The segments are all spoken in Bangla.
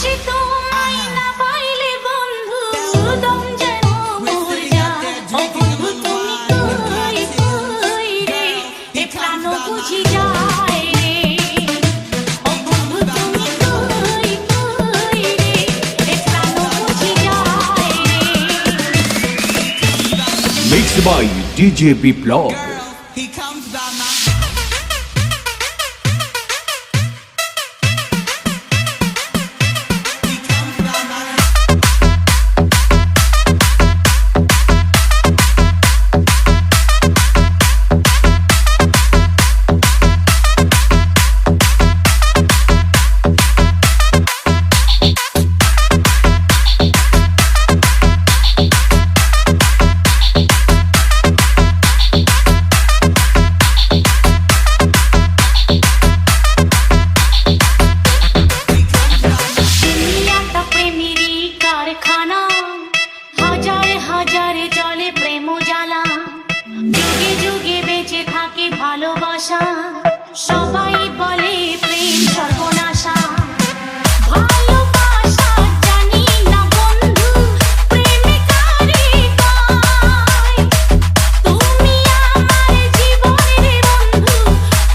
সে তোমায় না পাইলে বন্ধু দম যেন মরে যায়। ও বন্ধু তুমি কই কই রে, এ প্রাণ বুঝি যায় রে। ও বন্ধু তুমি কই কই রে, এ প্রাণ বুঝি যায় রে। Mixed by DJ Biplov. He comes by my দুনিয়াটা প্রেমেরই কারখানা, হাজার হাজার জলে প্রেম জ্বালা। যুগে যুগে বেঁচে থাকে ভালোবাসা, সবাই বলে প্রেম সর্বনাশা। ভালোবাসা জানি না বন্ধু, প্রেমে কারে পায়। তুমি আমার জীবনের বন্ধু,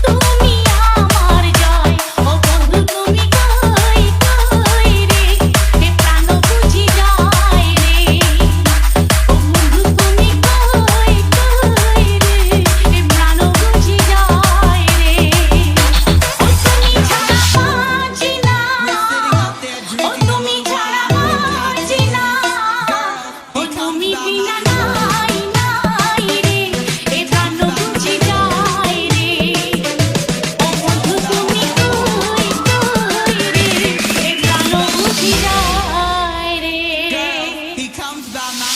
তুমি আমার জয়। ও বন্ধু তুমি কই কই রে, এ প্রাণ বুঝি যায় রে। ও বন্ধু তুমি কই কই রে, এ প্রাণ বুঝি যায় রে। ও তুমি ছাড়া বাঁচি না, ও তুমি ছাড়া বাঁচি না। ও তুমি বিনা নাই নাই রে, এ প্রাণ বুঝি যায় রে। ও বন্ধু তুমি কই কই রে, এ প্রাণ বুঝি যায় রে। he comes by my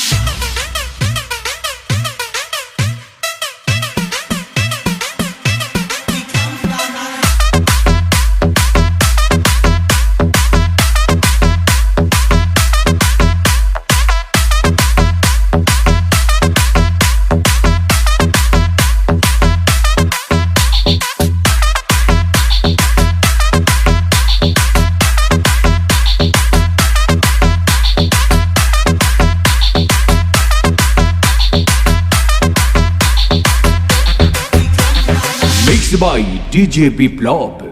Mixed by DJ Biplov.